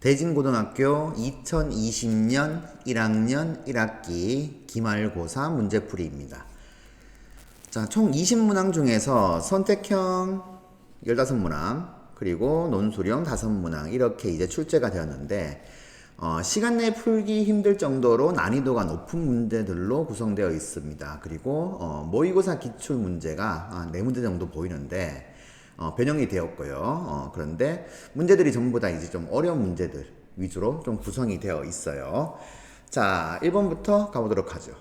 대진고등학교 2020년 1학년 1학기 기말고사 문제풀이입니다. 자, 총 20문항 중에서 선택형 15문항, 그리고 논술형 5문항 이렇게 이제 출제가 되었는데 시간 내에 풀기 힘들 정도로 난이도가 높은 문제들로 구성되어 있습니다. 그리고 모의고사 기출 문제가 4문제 정도 보이는데 변형이 되었고요. 그런데 문제들이 전부 다 이제 좀 어려운 문제들 위주로 좀 구성이 되어 있어요. 자, 1번부터 가보도록 하죠.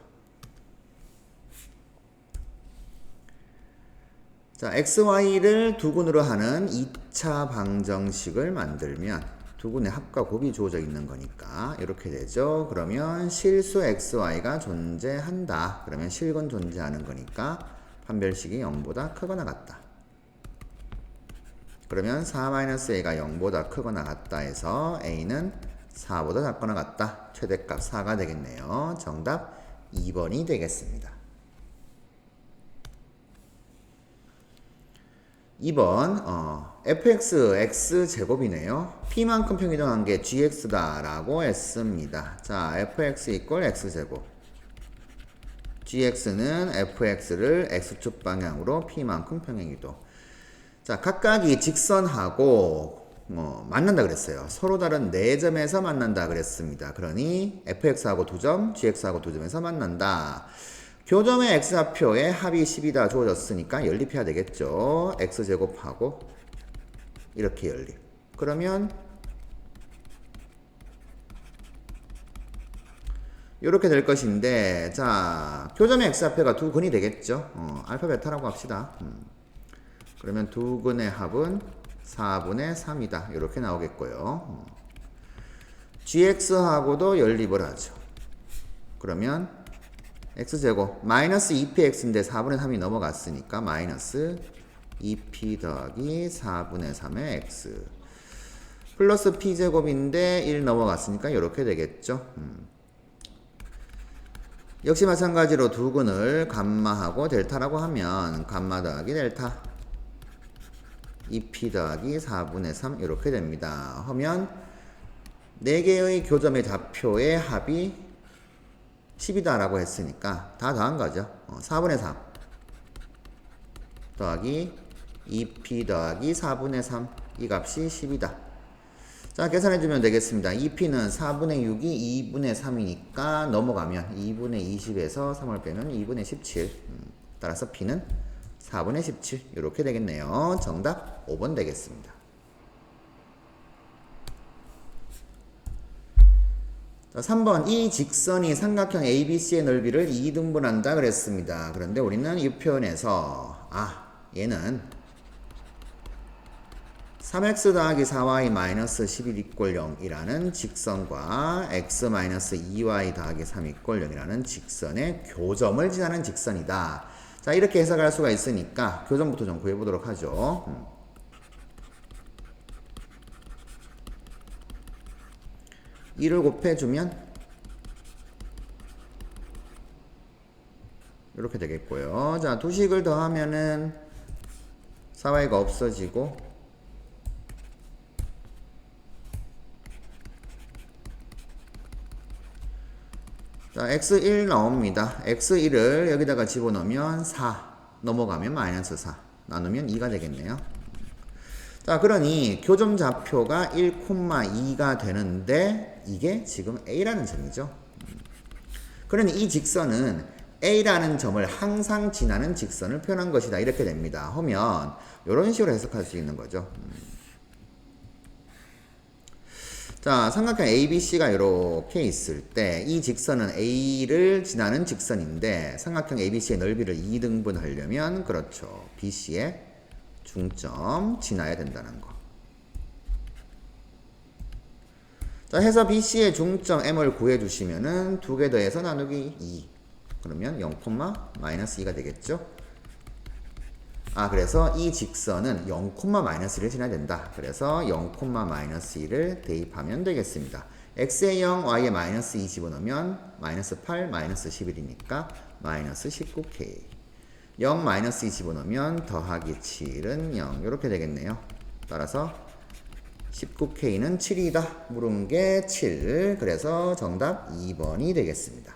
자, XY를 두근으로 하는 2차 방정식을 만들면 두근의 합과 곱이 주어져 있는 거니까 이렇게 되죠. 그러면 실수 XY가 존재한다. 그러면 실근 존재하는 거니까 판별식이 0보다 크거나 같다. 그러면 4-a가 0보다 크거나 같다 해서 a는 4보다 작거나 같다. 최대값 4가 되겠네요. 정답 2번이 되겠습니다. 2번 fx x제곱이네요. p만큼 평이동한 게 gx다 라고 했습니다. 자, fx 이꼴 x제곱, gx는 fx를 x축 방향으로 p만큼 평행이동. 자, 각각이 직선하고 만난다 그랬어요. 서로 다른 4점에서 만난다 그랬습니다. 그러니 fx하고 2점, gx하고 2점에서 만난다. 교점의 x좌표의 합이 10이다 주어졌으니까 연립해야 되겠죠. x제곱하고 이렇게 연립. 그러면 이렇게 될 것인데, 자, 교점의 x좌표가 두 근이 되겠죠. 알파 베타라고 합시다. 그러면 두 근의 합은 4분의 3이다. 이렇게 나오겠고요. gx하고도 연립을 하죠. 그러면 x제곱 마이너스 2px인데 4분의 3이 넘어갔으니까 마이너스 2p 더하기 4분의 3의 x 플러스 p제곱인데 1 넘어갔으니까 이렇게 되겠죠. 역시 마찬가지로 두 근을 감마하고 델타라고 하면 감마 더하기 델타 2p 더하기 4분의 3 이렇게 됩니다. 하면 4개의 교점의 좌표의 합이 10이다 라고 했으니까 다 더한 거죠. 4분의 3 더하기 2p 더하기 4분의 3 이 값이 10이다. 자, 계산해주면 되겠습니다. 2p는 4분의 6이 2분의 3이니까 넘어가면 2분의 20에서 3을 빼면 2분의 17 따라서 p는 4분의 17 이렇게 되겠네요. 정답 5번 되겠습니다. 자, 3번 이 직선이 삼각형 ABC의 넓이를 2등분한다 그랬습니다. 그런데 우리는 이 표현에서 얘는 3x 더하기 4y 마이너스 11 이꼴 0이라는 직선과 x 마이너스 2y 더하기 3 이꼴 0이라는 직선의 교점을 지나는 직선이다. 자, 이렇게 해석할 수가 있으니까 교점부터 좀 구해보도록 하죠. 2를 곱해주면 이렇게 되겠고요. 자, 두 식을 더하면은 4y가 없어지고 자, x1 나옵니다. x1을 여기다가 집어넣으면 4 넘어가면 마이너스 4 나누면 2가 되겠네요. 자, 그러니 교점 좌표가 1,2가 되는데 이게 지금 A라는 점이죠. 그러니 이 직선은 A라는 점을 항상 지나는 직선을 표현한 것이다. 이렇게 됩니다. 하면 이런 식으로 해석할 수 있는 거죠. 자, 삼각형 ABC가 이렇게 있을 때 이 직선은 A를 지나는 직선인데 삼각형 ABC의 넓이를 2등분 하려면 그렇죠. BC의 중점 지나야 된다는 거. 자, 해서 BC의 중점 M을 구해주시면은 2개 더해서 나누기 2. 그러면 0, 마이너스 2가 되겠죠? 그래서 이 직선은 0, 마이너스 1을 지나야 된다. 그래서 0, 마이너스 1을 대입하면 되겠습니다. x에 0, y에 마이너스 2 집어넣으면 마이너스 8, 마이너스 11이니까 마이너스 19k. 0, 마이너스 2 집어넣으면 더하기 7은 0. 이렇게 되겠네요. 따라서 19K는 7이다. 물은 게 7. 그래서 정답 2번이 되겠습니다.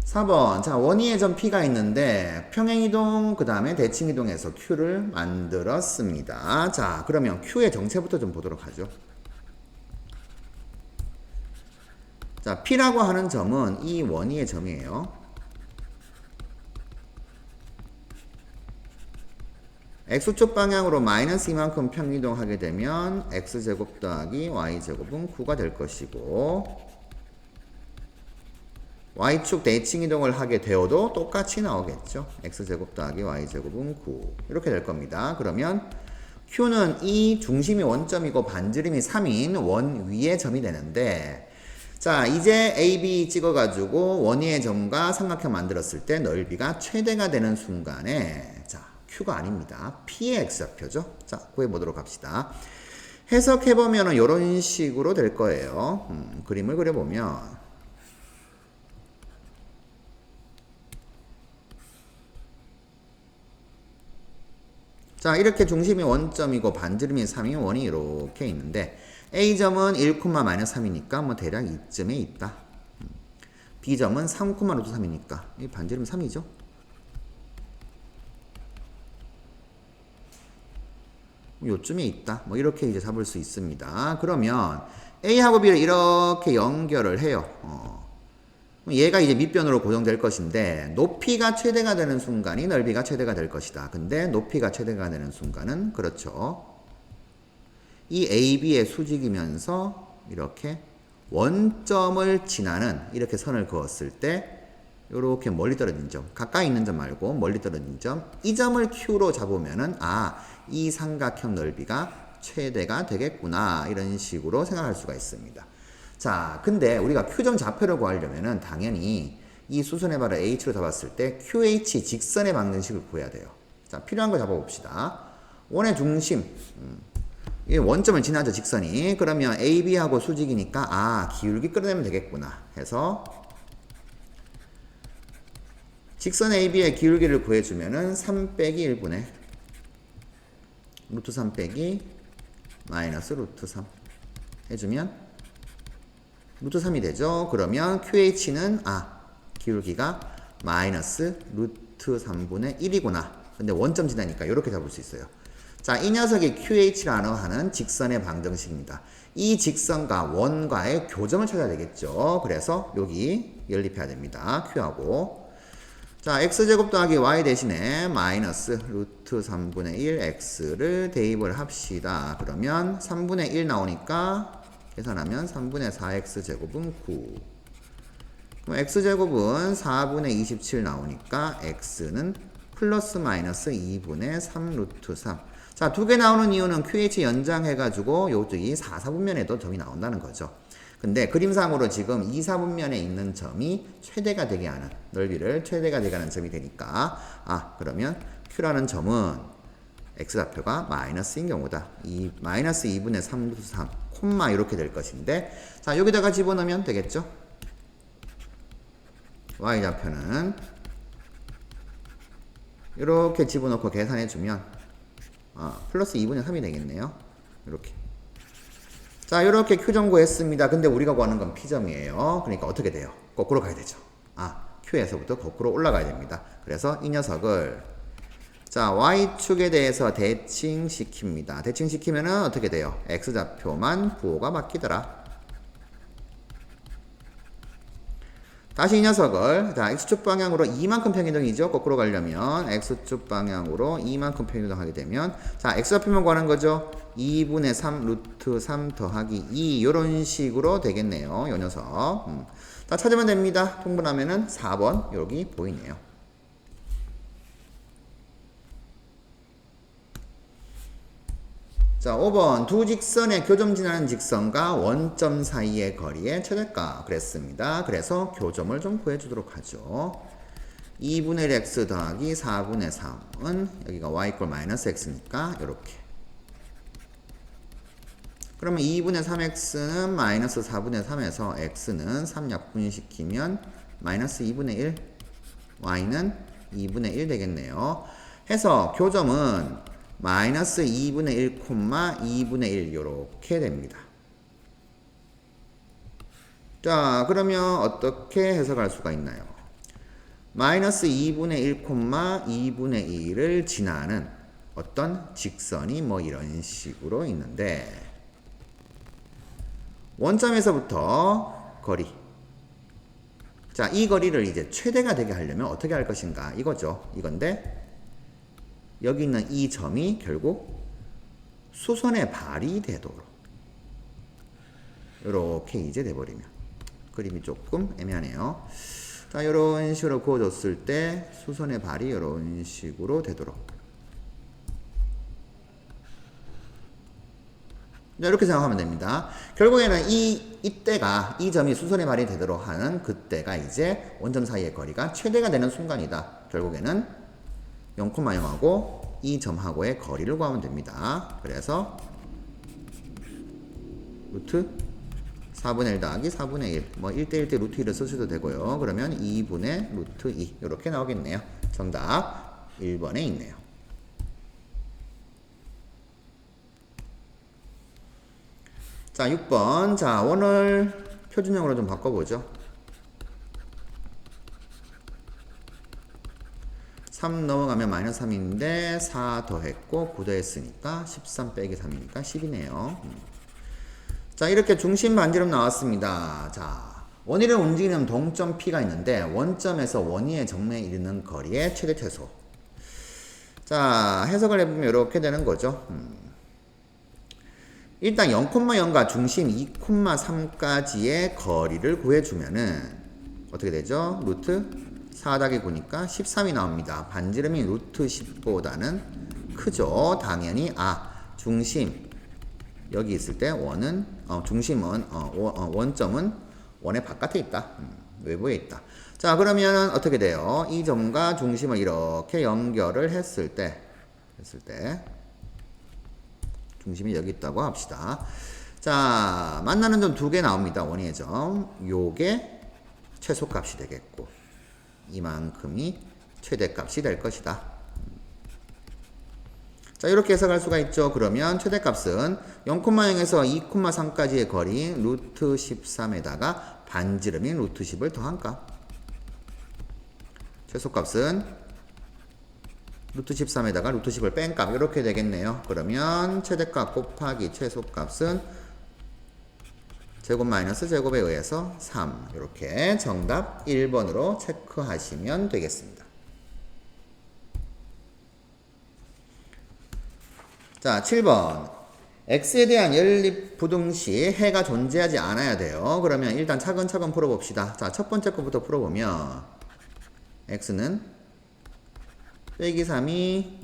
4번. 자, 원위의 점 P가 있는데 평행이동 그 다음에 대칭이동해서 Q를 만들었습니다. 자, 그러면 Q의 정체부터 좀 보도록 하죠. 자, P라고 하는 점은 이 원위의 점이에요. X축 방향으로 마이너스 이만큼 평행이동하게 되면 X제곱 더하기 Y제곱은 9가 될 것이고 Y축 대칭이동을 하게 되어도 똑같이 나오겠죠. X제곱 더하기 Y제곱은 9 이렇게 될 겁니다. 그러면 Q는 이 중심이 원점이고 반지름이 3인 원 위의 점이 되는데 자 이제 AB 찍어가지고 원위의 점과 삼각형 만들었을 때 넓이가 최대가 되는 순간에 자 Q가 아닙니다. P의 X좌표죠. 자 구해보도록 합시다. 해석해보면 이런 식으로 될 거예요. 그림을 그려보면 자 이렇게 중심이 원점이고 반지름이 3인 원이 이렇게 있는데 A점은 1,-3이니까 뭐 대략 이쯤에 있다. B점은 3,-3이니까 이 반지름 3이죠. 요쯤에 있다. 뭐 이렇게 이제 잡을 수 있습니다. 그러면 A하고 B를 이렇게 연결을 해요. 얘가 이제 밑변으로 고정될 것인데 높이가 최대가 되는 순간이 넓이가 최대가 될 것이다. 근데 높이가 최대가 되는 순간은 그렇죠. 이 AB의 수직이면서 이렇게 원점을 지나는 이렇게 선을 그었을 때 이렇게 멀리 떨어진 점, 가까이 있는 점 말고 멀리 떨어진 점, 이 점을 Q로 잡으면은 이 삼각형 넓이가 최대가 되겠구나 이런 식으로 생각할 수가 있습니다. 자, 근데 우리가 Q점 좌표를 구하려면은 당연히 이 수선의 발을 H로 잡았을 때 QH 직선의 방정식을 구해야 돼요. 자, 필요한 거 잡아봅시다. 원의 중심, 이 원점을 지나죠 직선이. 그러면 AB하고 수직이니까 기울기 끌어내면 되겠구나 해서 직선 AB의 기울기를 구해주면은 3 빼기 1분의 루트 3 빼기 마이너스 루트 3 해주면 루트 3이 되죠. 그러면 QH는 기울기가 마이너스 루트 3분의 1이구나. 근데 원점 지나니까 이렇게 잡을 수 있어요. 자, 이 녀석이 QH라고 하는 직선의 방정식입니다. 이 직선과 원과의 교점을 찾아야 되겠죠. 그래서 여기 연립해야 됩니다. Q하고 자, X제곱 더하기 Y 대신에 마이너스 루트 3분의 1 X를 대입을 합시다. 그러면 3분의 1 나오니까 계산하면 3분의 4X제곱은 9. 그럼 X제곱은 4분의 27 나오니까 X는 플러스 마이너스 2분의 3 루트 3. 자, 두 개 나오는 이유는 QH 연장해가지고 요쪽이 4, 4분면에도 점이 나온다는 거죠. 근데 그림상으로 지금 2, 4분면에 있는 점이 최대가 되게 하는, 넓이를 최대가 되게 하는 점이 되니까 그러면 Q라는 점은 X좌표가 마이너스인 경우다. 마이너스 2분의 3 루트 3 콤마 이렇게 될 것인데 자 여기다가 집어넣으면 되겠죠. Y좌표는 이렇게 집어넣고 계산해주면 플러스 2분의 3이 되겠네요. 이렇게 자 이렇게 Q점 구했습니다. 근데 우리가 구하는 건 P점이에요. 그러니까 어떻게 돼요? 거꾸로 가야 되죠. Q에서부터 거꾸로 올라가야 됩니다. 그래서 이 녀석을 자 Y축에 대해서 대칭시킵니다. 대칭시키면은 어떻게 돼요? X좌표만 부호가 바뀌더라. 다시 이 녀석을 자 X축 방향으로 이만큼 평행이동이죠. 거꾸로 가려면 X축 방향으로 이만큼 평행이동 하게 되면 자 X좌표만 구하는 거죠. 2분의 3 루트 3 더하기 2 이런 식으로 되겠네요. 이 녀석 다 찾으면 됩니다. 통분하면은 4번 여기 보이네요. 자, 5번 두 직선의 교점 지나는 직선과 원점 사이의 거리의 최대가 그랬습니다. 그래서 교점을 좀 구해주도록 하죠. 2분의 1 x 더하기 4분의 3은 여기가 y = 마이너스 x니까 이렇게. 그러면 2분의 3x는 마이너스 4분의 3에서 x는 3 약분시키면 마이너스 2분의 1, y는 2분의 1 되겠네요. 해서 교점은 마이너스 2분의 1, 2분의 1 요렇게 됩니다. 자, 그러면 어떻게 해석할 수가 있나요? 마이너스 2분의 1, 2분의 1을 지나는 어떤 직선이 뭐 이런 식으로 있는데 원점에서부터 거리. 자, 이 거리를 이제 최대가 되게 하려면 어떻게 할 것인가 이거죠. 이건데 여기 있는 이 점이 결국 수선의 발이 되도록 이렇게 이제 돼버리면 그림이 조금 애매하네요. 자, 이런 식으로 그어줬을 때 수선의 발이 이런 식으로 되도록. 자, 이렇게 생각하면 됩니다. 결국에는 이때가 이 점이 수선의 발이 되도록 하는 그때가 이제 원점 사이의 거리가 최대가 되는 순간이다. 결국에는 0,0하고 이 점하고의 거리를 구하면 됩니다. 그래서 루트 4분의 1 더하기 4분의 1 뭐 1대1 대 루트 1을 쓰셔도 되고요. 그러면 2분의 루트 2 이렇게 나오겠네요. 정답 1번에 있네요. 자, 6번. 자, 원을 표준형으로 좀 바꿔보죠. 3 넘어가면 마이너스 3인데 4 더했고 9 더했으니까 13 빼기 3이니까 10이네요. 자, 이렇게 중심 반지름 나왔습니다. 자, 원위를 움직이는 동점 P가 있는데 원점에서 원위의 정면에 이르는 거리의 최대 최소. 자, 해석을 해보면 이렇게 되는 거죠. 일단 0,0과 중심 2,3까지의 거리를 구해주면은 어떻게 되죠? 루트 4 더하기 9니까 13이 나옵니다. 반지름이 루트 10보다는 크죠. 당연히 중심 여기 있을 때 원은 중심은 원점은 원의 바깥에 있다. 외부에 있다. 자, 그러면 어떻게 돼요? 이 점과 중심을 이렇게 연결을 했을 때 중심이 여기 있다고 합시다. 자, 만나는 점 두 개 나옵니다. 원위의 점. 요게 최소값이 되겠고 이만큼이 최대값이 될 것이다. 자, 이렇게 해석할 수가 있죠. 그러면 최대값은 0,0에서 2,3까지의 거리 루트 13에다가 반지름인 루트 10을 더한 값. 최소값은 루트 13에다가 루트 10을 뺀 값. 이렇게 되겠네요. 그러면 최대값 곱하기 최소값은 제곱 마이너스 제곱에 의해서 3. 이렇게 정답 1번으로 체크하시면 되겠습니다. 자, 7번. x에 대한 연립 부등 시 해가 존재하지 않아야 돼요. 그러면 일단 차근차근 풀어봅시다. 자, 첫 번째 거부터 풀어보면 x는 빼기 3이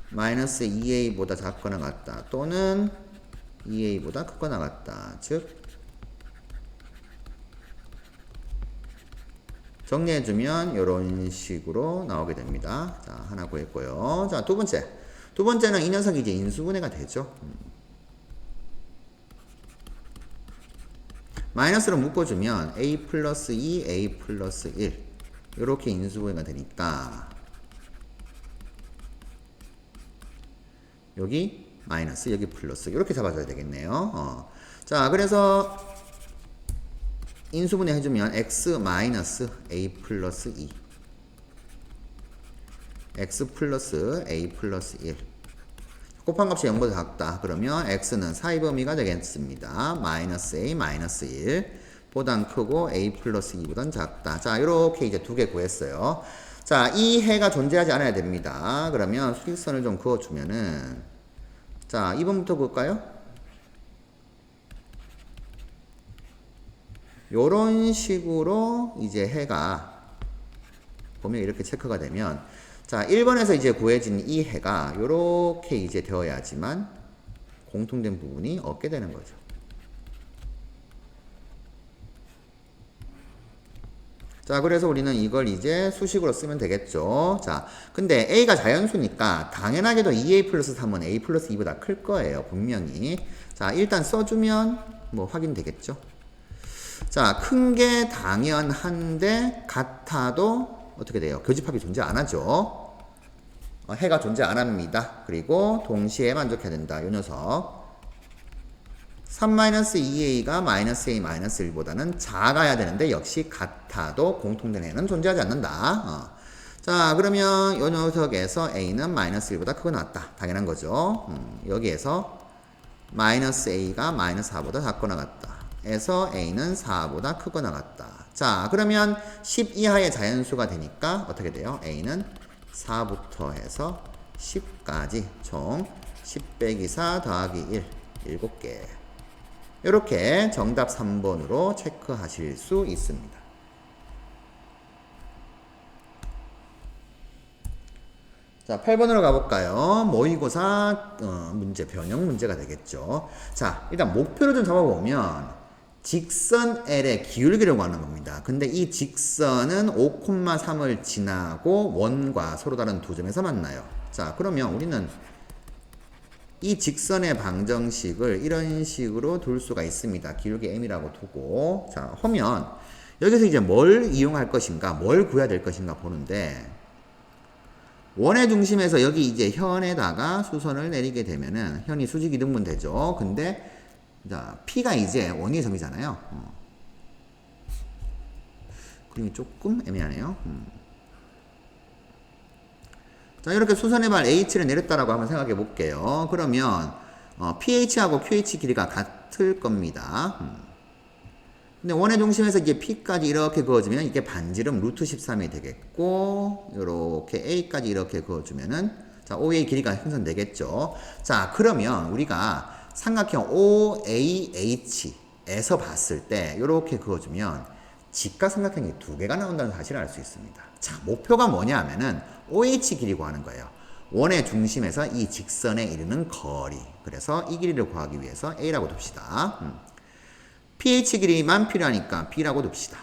마이너스 2a보다 작거나 같다. 또는 2a보다 크거나 같다. 즉 정리해주면 이런 식으로 나오게 됩니다. 자, 하나 구했고요. 자, 두 번째는 이 녀석이 이제 인수분해가 되죠. 마이너스로 묶어주면 a 플러스 2, a 플러스 1 이렇게 인수분해가 되니까 여기 마이너스 여기 플러스 이렇게 잡아줘야 되겠네요. 자, 그래서 인수분해 해주면 x 마이너스 a 플러스 2 x 플러스 a 플러스 1 곱한 값이 0보다 작다. 그러면 x는 사이 범위가 되겠습니다. 마이너스 a 마이너스 1 보단 크고 a 플러스 2보단 작다. 자, 이렇게 이제 두 개 구했어요. 자, 이 해가 존재하지 않아야 됩니다. 그러면 수직선을 좀 그어주면은 자, 2번부터 그을까요? 요런 식으로 이제 해가 보면 이렇게 체크가 되면 자, 1번에서 이제 구해진 이 해가 요렇게 이제 되어야지만 공통된 부분이 얻게 되는 거죠. 자, 그래서 우리는 이걸 이제 수식으로 쓰면 되겠죠. 자, 근데 a가 자연수니까 당연하게도 2a 플러스 3은 a 플러스 2보다 클 거예요. 분명히. 자, 일단 써주면 뭐 확인되겠죠. 자, 큰 게 당연한데 같아도 어떻게 돼요? 교집합이 존재 안 하죠. 해가 존재 안 합니다. 그리고 동시에 만족해야 된다. 요 녀석. 3-2a가 -a-1보다는 작아야 되는데 역시 같아도 공통된 해는 존재하지 않는다. 자, 그러면 요 녀석에서 a는 -1보다 크고 나왔다. 당연한 거죠. 여기에서 -a가 -4보다 작거나 같다. 에서 a는 4보다 크거나 같다. 자, 그러면 10 이하의 자연수가 되니까 어떻게 돼요? a는 4부터 해서 10까지 총 10 빼기 4 더하기 1, 7개. 이렇게 정답 3번으로 체크하실 수 있습니다. 자, 8번으로 가볼까요? 모의고사 문제, 변형 문제가 되겠죠. 자, 일단 목표를 좀 잡아보면 직선 L의 기울기를 구하는 겁니다. 근데 이 직선은 5,3을 지나고 원과 서로 다른 두 점에서 만나요. 자, 그러면 우리는 이 직선의 방정식을 이런 식으로 둘 수가 있습니다. 기울기 m이라고 두고. 자, 하면 여기서 이제 뭘 이용할 것인가, 뭘 구해야 될 것인가 보는데, 원의 중심에서 여기 이제 현에다가 수선을 내리게 되면은 현이 수직 이등분 되죠. 근데 자, P가 이제 원위의 점이잖아요. 그림이 조금 애매하네요. 자, 이렇게 수선의 발 H를 내렸다라고 한번 생각해 볼게요. 그러면 PH하고 QH 길이가 같을 겁니다. 근데 원의 중심에서 이제 P까지 이렇게 그어주면 이게 반지름 루트 13이 되겠고, 요렇게 A까지 이렇게 그어주면은 자, OA 길이가 형성되겠죠. 자, 그러면 우리가 삼각형 OAH에서 봤을 때 이렇게 그어주면 직각삼각형이 두 개가 나온다는 사실을 알 수 있습니다. 자, 목표가 뭐냐 하면은 OH 길이 구하는 거예요. 원의 중심에서 이 직선에 이르는 거리. 그래서 이 길이를 구하기 위해서 A라고 둡시다. PH 길이만 필요하니까 B라고 둡시다.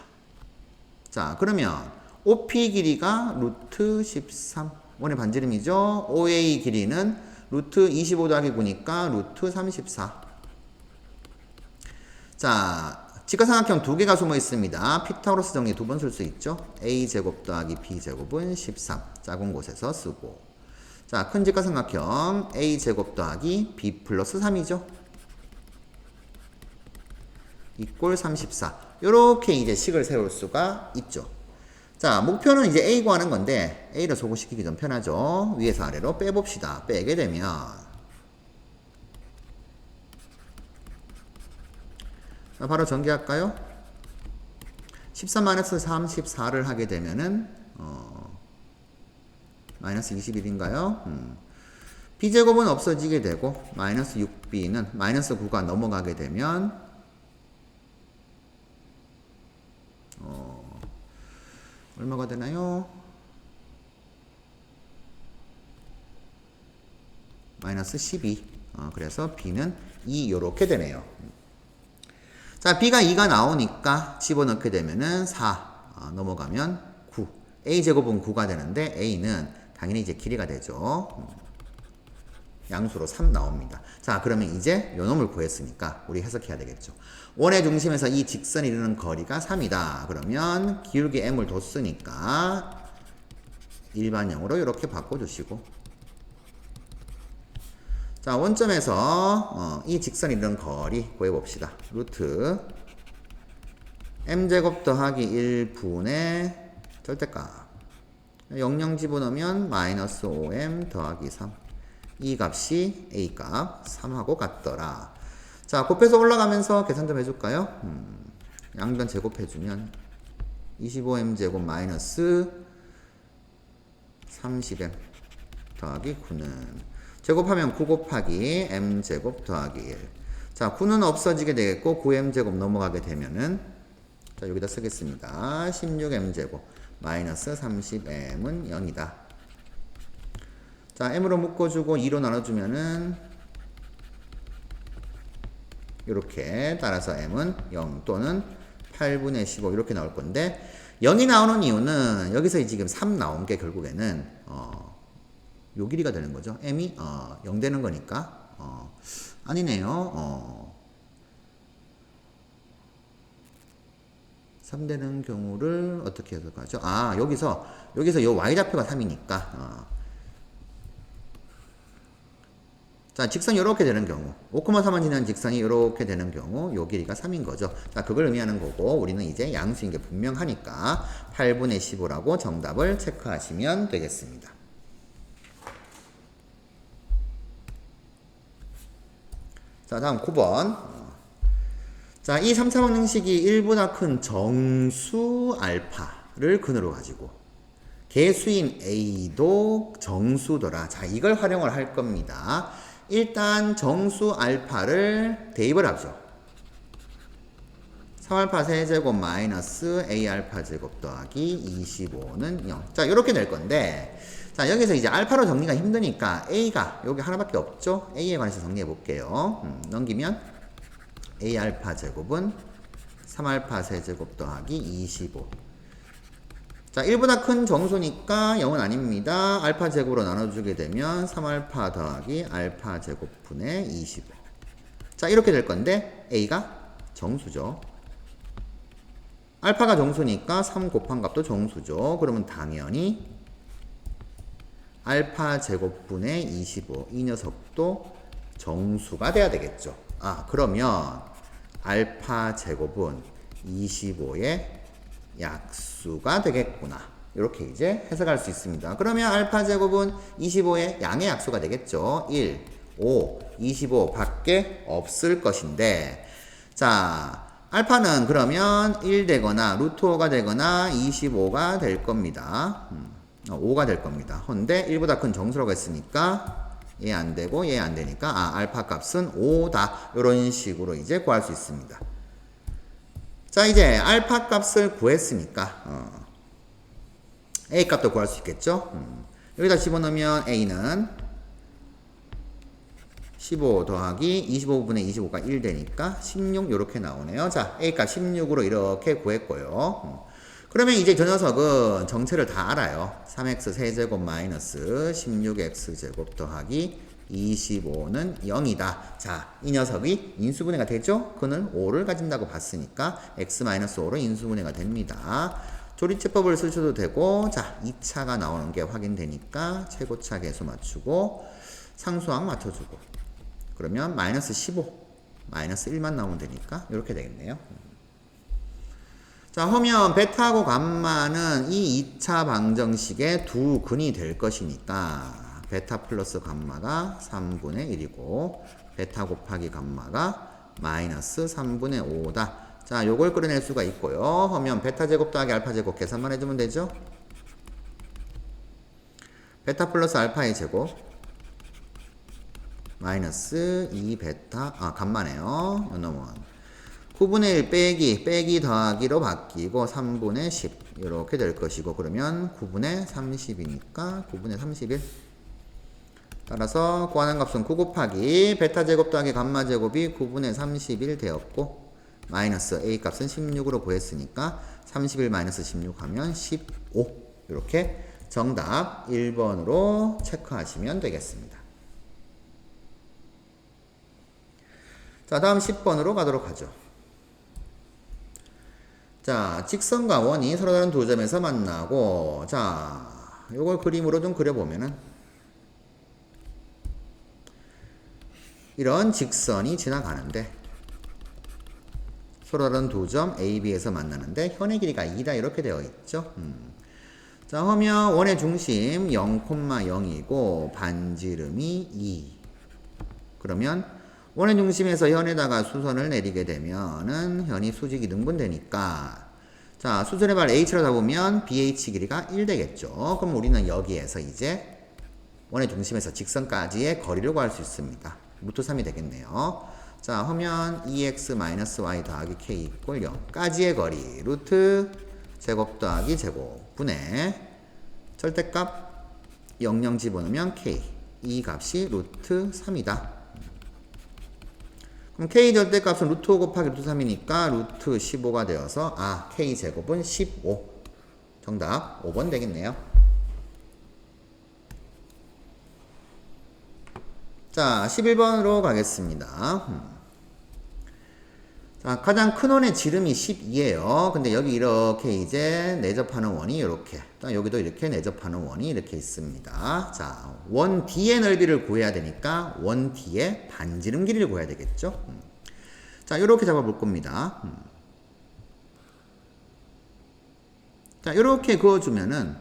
자, 그러면 OP 길이가 루트 13. 원의 반지름이죠. OA 길이는 루트 25 더하기 9니까 루트 34. 자, 직각삼각형 두 개가 숨어 있습니다. 피타고라스 정리 두 번 쓸 수 있죠. a제곱 더하기 b제곱은 13. 작은 곳에서 쓰고. 자, 큰 직각삼각형 a제곱 더하기 b 플러스 3이죠. 이꼴 34. 요렇게 이제 식을 세울 수가 있죠. 자, 목표는 이제 A 구하는 건데 A를 소구시키기 좀 편하죠. 위에서 아래로 빼봅시다. 빼게 되면 자, 바로 전개할까요? 13-34를 하게 되면은 마이너스 21인가요? B제곱은 없어지게 되고 마이너스 6B는 마이너스 9가 넘어가게 되면 얼마가 되나요? 마이너스 12. 그래서 B는 2 요렇게 되네요. 자, B가 2가 나오니까 집어넣게 되면은 4 넘어가면 9. A제곱은 9가 되는데 A는 당연히 이제 길이가 되죠. 양수로 3 나옵니다. 자, 그러면 이제 요 놈을 구했으니까 우리 해석해야 되겠죠. 원의 중심에서 이 직선이 이르는 거리가 3이다. 그러면 기울기 m을 뒀으니까 일반형으로 이렇게 바꿔주시고, 자, 원점에서 이 직선이 이르는 거리 구해봅시다. 루트 m제곱 더하기 1분의 절대값 00 집어넣으면 마이너스 5m 더하기 3. 이 값이 A값 3하고 같더라. 자, 곱해서 올라가면서 계산 좀 해줄까요? 양변 제곱해주면 25m 제곱 마이너스 30m 더하기 9는 제곱하면 9 곱하기 m 제곱 더하기 1. 자, 9는 없어지게 되겠고 9m 제곱 넘어가게 되면은 자, 여기다 쓰겠습니다. 16m 제곱 마이너스 30m은 0이다. 자, m으로 묶어주고 2로 나눠주면은 이렇게 따라서 m은 0 또는 8분의 15 이렇게 나올 건데, 0이 나오는 이유는 여기서 지금 3 나온 게 결국에는 요 길이가 되는 거죠. m이 0 되는 거니까 아니네요. 3 되는 경우를 어떻게 해석하죠? 아, 여기서 요 y좌표가 3이니까 자, 직선이 이렇게 되는 경우 5,3을 지난 직선이 이렇게 되는 경우 요 길이가 3인 거죠. 자, 그걸 의미하는 거고 우리는 이제 양수인 게 분명하니까 8분의 15라고 정답을 체크하시면 되겠습니다. 자, 다음 9번. 자, 이 3차 방정식이 1보다 큰 정수 알파를 근으로 가지고 개수인 A도 정수더라. 자, 이걸 활용을 할 겁니다. 일단 정수 알파를 대입을 하죠. 3알파 세제곱 마이너스 A알파 제곱 더하기 25는 0. 자, 이렇게 될 건데, 자, 여기서 이제 알파로 정리가 힘드니까 A가 여기 하나밖에 없죠? A에 관해서 정리해 볼게요. 넘기면 A알파 제곱은 3알파 세제곱 더하기 25. 자, 1보다 큰 정수니까 0은 아닙니다. 알파 제곱으로 나눠주게 되면 3알파 더하기 알파 제곱분의 25. 자, 이렇게 될 건데 A가 정수죠. 알파가 정수니까 3 곱한 값도 정수죠. 그러면 당연히 알파 제곱분의 25 이 녀석도 정수가 돼야 되겠죠. 아, 그러면 알파 제곱은 25의 약수가 되겠구나. 이렇게 이제 해석할 수 있습니다. 그러면 알파 제곱은 25의 양의 약수가 되겠죠. 1, 5, 25 밖에 없을 것인데, 자, 알파는 그러면 1 되거나 루트 5가 되거나 25가 될 겁니다. 5가 될 겁니다. 근데 1보다 큰 정수라고 했으니까 얘 안 되고 얘 안 되니까 아, 알파 값은 5다. 이런 식으로 이제 구할 수 있습니다. 자, 이제 알파 값을 구했으니까 A 값도 구할 수 있겠죠. 여기다 집어넣으면 A는 15 더하기 25분의 25가 1 되니까 16 이렇게 나오네요. 자, A값 16으로 이렇게 구했고요. 그러면 이제 저 녀석은 정체를 다 알아요. 3x 세제곱 마이너스 16x 제곱 더하기 25는 0이다. 자, 이 녀석이 인수분해가 되죠? 그는 5를 가진다고 봤으니까 x-5로 인수분해가 됩니다. 조리제법을 쓰셔도 되고, 자, 2차가 나오는 게 확인되니까 최고차 계수 맞추고 상수항 맞춰주고, 그러면 마이너스 15, 마이너스 1만 나오면 되니까 이렇게 되겠네요. 자, 그러면 베타하고 감마는 이 2차 방정식의 두 근이 될 것이니까 베타 플러스 감마가 3분의 1이고 베타 곱하기 감마가 마이너스 3분의 5다. 자, 요걸 끌어낼 수가 있고요. 그러면 베타 제곱 더하기 알파 제곱 계산만 해주면 되죠. 베타 플러스 알파의 제곱 마이너스 2베타 감마네요. 요놈은 9분의 1 빼기 더하기로 바뀌고 3분의 10 이렇게 될 것이고, 그러면 9분의 30이니까 9분의 31. 따라서 구하는 값은 9 곱하기 베타 제곱 더하기 감마 제곱이 9분의 31 되었고, 마이너스 A 값은 16으로 구했으니까 31 마이너스 16 하면 15. 이렇게 정답 1번으로 체크하시면 되겠습니다. 자, 다음 10번으로 가도록 하죠. 자, 직선과 원이 서로 다른 두 점에서 만나고, 자, 요걸 그림으로 좀 그려보면은 이런 직선이 지나가는데 서로 다른 두 점 A, B에서 만나는데 현의 길이가 2다 이렇게 되어 있죠. 자, 그러면 원의 중심 0,0이고 반지름이 2. 그러면 원의 중심에서 현에다가 수선을 내리게 되면은 현이 수직이 능분되니까, 자, 수선의 발 H로 잡으면 BH 길이가 1 되겠죠. 그럼 우리는 여기에서 이제 원의 중심에서 직선까지의 거리를 구할 수 있습니다. 루트 3이 되겠네요. 자, 그러면 2x-y 더하기 k 이꼴 0까지의 거리 루트 제곱 더하기 제곱 분의 절대값 00 집어넣으면 k, 이 값이 루트 3이다. 그럼 k 절대값은 루트 5 곱하기 루트 3이니까 루트 15가 되어서 k 제곱은 15. 정답 5번 되겠네요. 자, 11번으로 가겠습니다. 자, 가장 큰 원의 지름이 12예요. 근데 여기 이렇게 이제 내접하는 원이 이렇게. 여기도 이렇게 내접하는 원이 이렇게 있습니다. 자, 원 D의 넓이를 구해야 되니까 원 D의 반지름 길이를 구해야 되겠죠. 자, 이렇게 잡아볼 겁니다. 자, 이렇게 그어주면은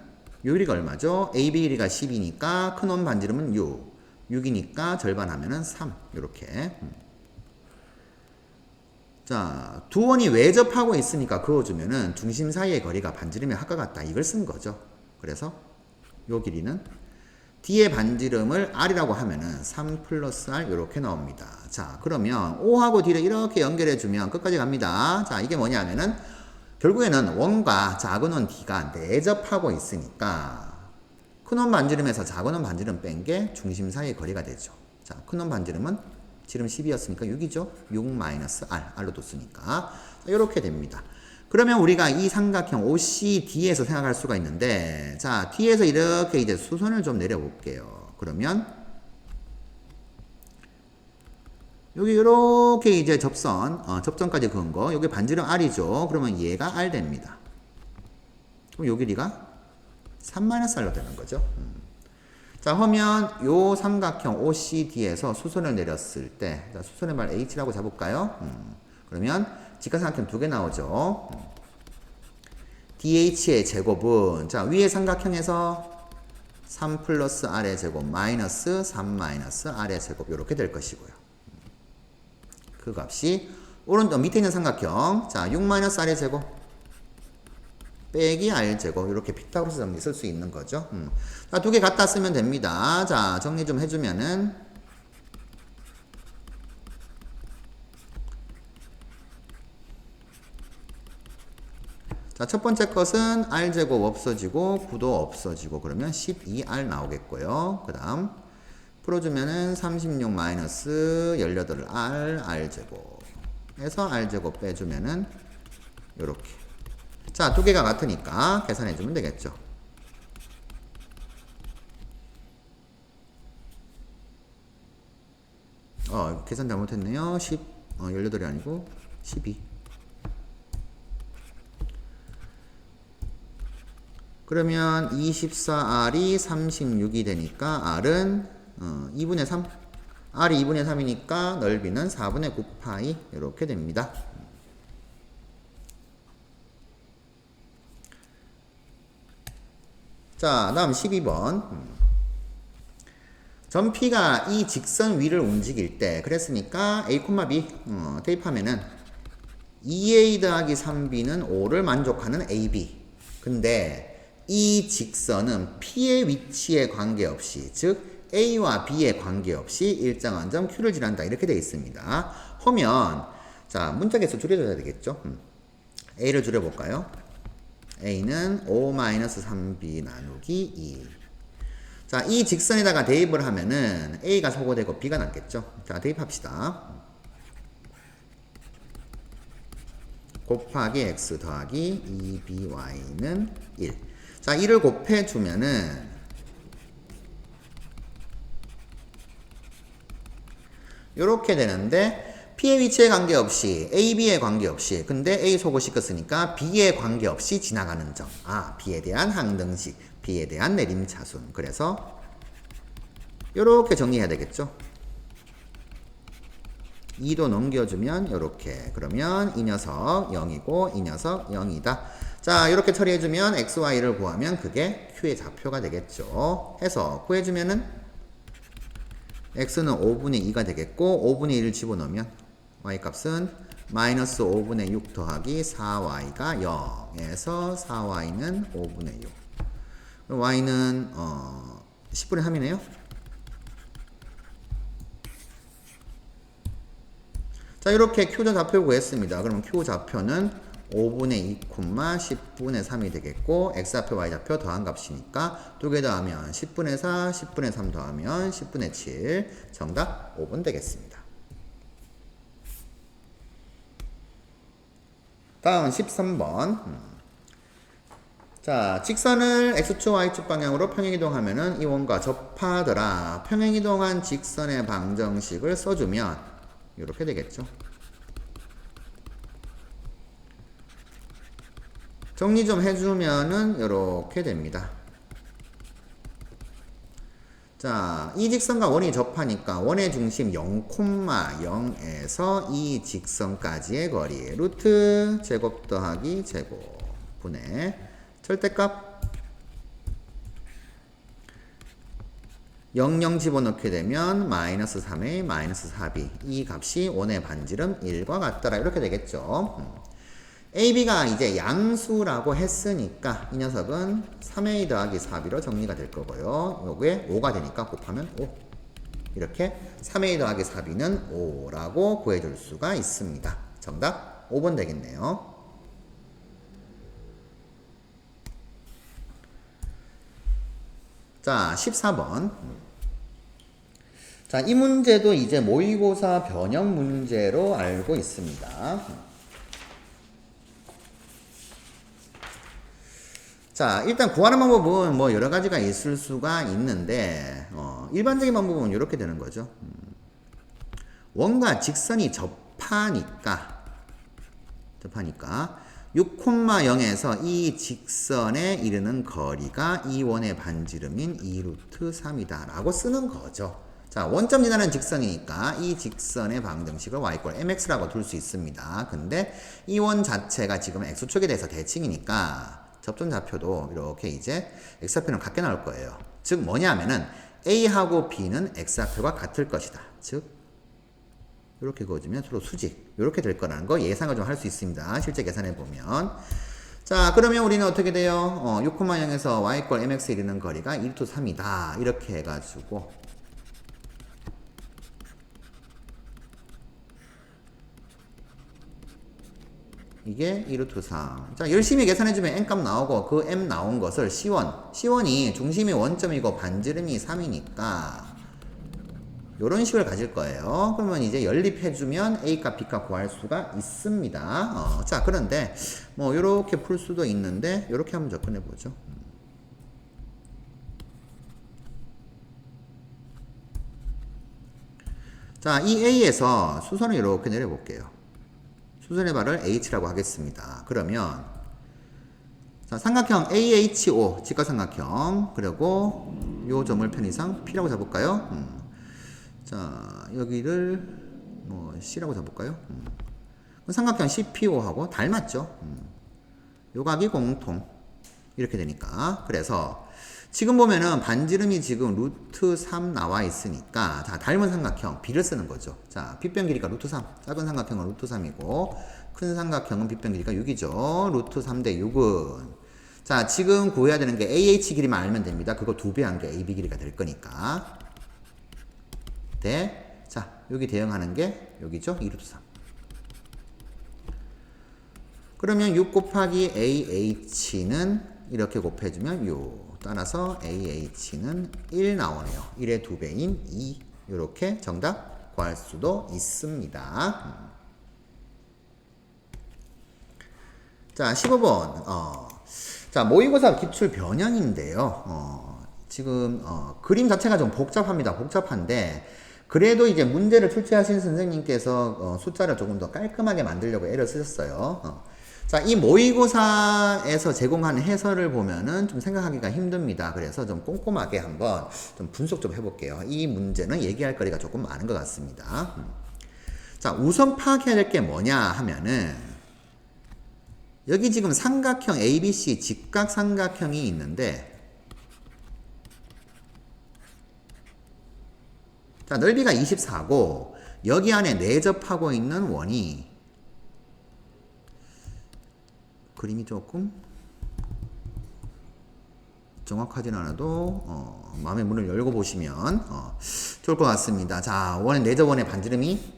요 길이가 얼마죠? AB 길이가 10이니까 큰 원 반지름은 6. 6이니까 절반하면은 3. 이렇게. 자, 두 원이 외접하고 있으니까 그어주면은 중심 사이의 거리가 반지름의 합과 같다. 이걸 쓴 거죠. 그래서 요 길이는 D의 반지름을 R이라고 하면은 3 플러스 R 이렇게 나옵니다. 자, 그러면 O하고 D를 이렇게 연결해주면 끝까지 갑니다. 자, 이게 뭐냐면은 결국에는 원과 작은 원 D가 내접하고 있으니까 큰 원 반지름에서 작은 원 반지름 뺀 게 중심 사이의 거리가 되죠. 자, 큰 원 반지름은 지름 10이었으니까 6이죠. 6 마이너스 R, R로 뒀으니까 이렇게 됩니다. 그러면 우리가 이 삼각형 OCD에서 생각할 수가 있는데, 자, D에서 이렇게 이제 수선을 좀 내려볼게요. 그러면 여기 이렇게 이제 접선까지 그은 거, 여기 반지름 R이죠. 그러면 얘가 R 됩니다. 그럼 요 길이가 3-R로 되는 거죠. 자, 그러면 요 삼각형 OCD에서 수선을 내렸을 때, 자, 수선의 말 H라고 잡을까요? 그러면 직각삼각형 두 개 나오죠. DH의 제곱은, 자, 위의 삼각형에서 3 플러스 R의 제곱 마이너스 3 마이너스 R의 제곱 이렇게 될 것이고요. 그 값이 오른쪽 밑에 있는 삼각형, 자, 6 마이너스 R의 제곱 빼기 R 제곱 이렇게 피타고라스 정리 쓸 수 있는 거죠. 자, 두 개 갖다 쓰면 됩니다. 자, 정리 좀 해주면은 자, 첫 번째 것은 R 제곱 없어지고 9도 없어지고 그러면 12R 나오겠고요. 그 다음 풀어주면은 36 마이너스 18R R 제곱 해서 R 제곱 빼주면은 요렇게. 자, 두 개가 같으니까 계산해주면 되겠죠. 계산 잘못했네요. 18이 아니고 12. 그러면 24R이 36이 되니까 R은 2분의 3. R이 2분의 3이니까 넓이는 4분의 9파이 이렇게 됩니다. 자, 다음 12번. 점 P가 이 직선 위를 움직일 때 그랬으니까 A, B 대입하면은 2A 더하기 3B는 5를 만족하는 AB. 근데 이 직선은 P의 위치에 관계없이, 즉 A와 B에 관계없이 일정한 점 Q를 지난다. 이렇게 되어 있습니다. 하면 자, 문자 개수 줄여줘야 되겠죠. A를 줄여볼까요? A는 5-3B 나누기 2. 자, 이 직선에다가 대입을 하면은 A가 소거되고 B가 남겠죠. 자, 대입합시다. 곱하기 X 더하기 2BY는 1. 자, 1을 곱해주면은 요렇게 되는데 P의 위치에 관계없이, A, B에 관계없이, 근데 A 소거시켰으니까 B에 관계없이 지나가는 점. 아, B에 대한 항등식, B에 대한 내림차순. 그래서 요렇게 정리해야 되겠죠. 2도 넘겨주면 요렇게. 그러면 이 녀석 0이고 이 녀석 0이다. 자, 요렇게 처리해주면 X, Y를 구하면 그게 Q의 좌표가 되겠죠. 해서 구해주면은 X는 5분의 2가 되겠고 5분의 1을 집어넣으면 Y값은 마이너스 5분의 6 더하기 4Y가 0에서 4Y는 5분의 6. Y는 10분의 3이네요. 자, 이렇게 Q 좌표 구했습니다. 그럼 Q 좌표는 5분의 2, 10분의 3이 되겠고 X좌표, Y좌표 더한 값이니까 두 개 더하면 10분의 4, 10분의 3 더하면 10분의 7. 정답 5번 되겠습니다. 다음 13번. 자, 직선을 X축, Y축 방향으로 평행이동하면은 이 원과 접하더라. 평행이동한 직선의 방정식을 써주면 이렇게 되겠죠. 정리 좀 해주면은 이렇게 됩니다. 자, 이 직선과 원이 접하니까 원의 중심 0,0에서 이 직선까지의 거리 루트 제곱 더하기 제곱 분의 절대값 00 집어넣게 되면 마이너스 3의 마이너스 4b 이 값이 원의 반지름 1과 같더라 이렇게 되겠죠. AB가 이제 양수라고 했으니까 이 녀석은 3A 더하기 4B로 정리가 될 거고요. 요게 5가 되니까 곱하면 5 이렇게 3A 더하기 4B는 5라고 구해줄 수가 있습니다. 정답 5번 되겠네요. 자, 14번. 자, 이 문제도 이제 모의고사 변형 문제로 알고 있습니다. 자, 일단 구하는 방법은 뭐 여러 가지가 있을 수가 있는데, 일반적인 방법은 이렇게 되는 거죠. 원과 직선이 접하니까 6,0에서 이 직선에 이르는 거리가 이 원의 반지름인 2루트 3이다 라고 쓰는 거죠. 자, 원점 지나는 직선이니까 이 직선의 방정식을 y = mx라고 둘 수 있습니다. 근데 이 원 자체가 지금 x축에 대해서 대칭이니까 접점 좌표도 이렇게 이제 x좌표는 같게 나올 거예요. 즉 뭐냐면은 a하고 b는 x좌표가 같을 것이다. 즉 이렇게 그어주면 서로 수직 이렇게 될 거라는 거 예상을 좀 할 수 있습니다. 실제 계산해 보면. 자, 그러면 우리는 어떻게 돼요? 6,0에서 y = mx에 이르는 거리가 1루트 3이다 이렇게 해가지고 이게 2루트 3. 자, 열심히 계산해주면 n값 나오고 그 m 나온 것을 C1이 중심이 원점이고 반지름이 3이니까 요런 식을 가질 거예요. 그러면 이제 연립해주면 A값, B값 구할 수가 있습니다. 자, 그런데 뭐 요렇게 풀 수도 있는데 요렇게 한번 접근해보죠. 자, 이 A에서 수선을 이렇게 내려볼게요. 수선의 발을 H라고 하겠습니다. 그러면 자, 삼각형 AHO 직각삼각형 그리고 요 점을 편의상 P라고 잡을까요? 자, 여기를 뭐 C라고 잡을까요? 삼각형 CPO하고 닮았죠? 요 각이 공통 이렇게 되니까 그래서 지금 보면은 반지름이 지금 루트 3 나와 있으니까 자, 닮은 삼각형 B를 쓰는 거죠. 자, 빗변 길이가 루트 3 작은 삼각형은 루트 3이고 큰 삼각형은 빗변 길이가 6이죠. 루트 3 대 6은 자, 지금 구해야 되는 게 AH 길이만 알면 됩니다. 그거 2배 한 게 AB 길이가 될 거니까 네. 자, 여기 대응하는 게 여기죠. 2루트 3. 그러면 6 곱하기 AH는 이렇게 곱해주면 요. 따라서 AH는 1 나오네요. 1의 2배인 2. 이렇게 정답 구할 수도 있습니다. 자, 15번. 자, 모의고사 기출 변형인데요. 지금 그림 자체가 좀 복잡합니다. 복잡한데 그래도 이제 문제를 출제하신 선생님께서 숫자를 조금 더 깔끔하게 만들려고 애를 쓰셨어요. 자, 이 모의고사에서 제공하는 해설을 보면은 좀 생각하기가 힘듭니다. 그래서 좀 꼼꼼하게 한번 좀 분석 좀 해볼게요. 이 문제는 얘기할 거리가 조금 많은 것 같습니다. 자, 우선 파악해야 될 게 뭐냐 하면은 여기 지금 삼각형 ABC 직각삼각형이 있는데 자, 넓이가 24고 여기 안에 내접하고 있는 원이 그림이 조금 정확하진 않아도 마음의 문을 열고 보시면 좋을 것 같습니다. 자, 원의 내접원의 반지름이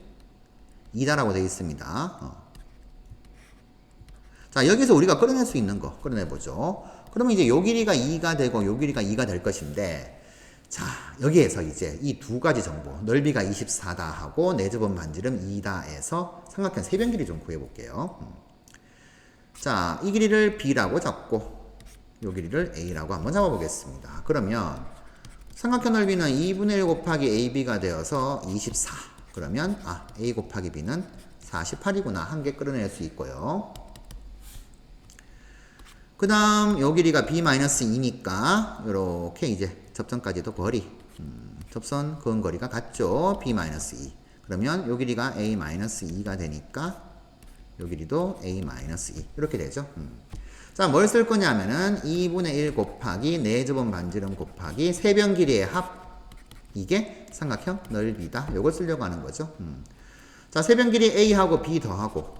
2다라고 되어 있습니다. 자, 여기서 우리가 끌어낼 수 있는 거 끌어내보죠. 그러면 이제 요 길이가 2가 되고 요 길이가 2가 될 것인데 자, 여기에서 이제 이 두 가지 정보 넓이가 24다 하고 내접원 반지름 2다 해서 삼각형 세변 길이 좀 구해볼게요. 자, 이 길이를 B라고 잡고 요 길이를 A라고 한번 잡아보겠습니다. 그러면 삼각형 넓이는 2분의 1 곱하기 AB가 되어서 24. 그러면 A 곱하기 B는 48이구나. 한 개 끌어낼 수 있고요. 그 다음 요 길이가 b-2니까 요렇게 이제 접선까지도 거리 접선 그은 거리가 같죠. b-2 그러면 요 길이가 a-2가 되니까 요 길이도 a-2 이렇게 되죠. 자, 뭘 쓸 거냐면은 2분의 1 곱하기 4저번 반지름 곱하기 세변 길이의 합 이게 삼각형 넓이다. 요걸 쓰려고 하는 거죠. 자, 세변 길이 a하고 b 더하고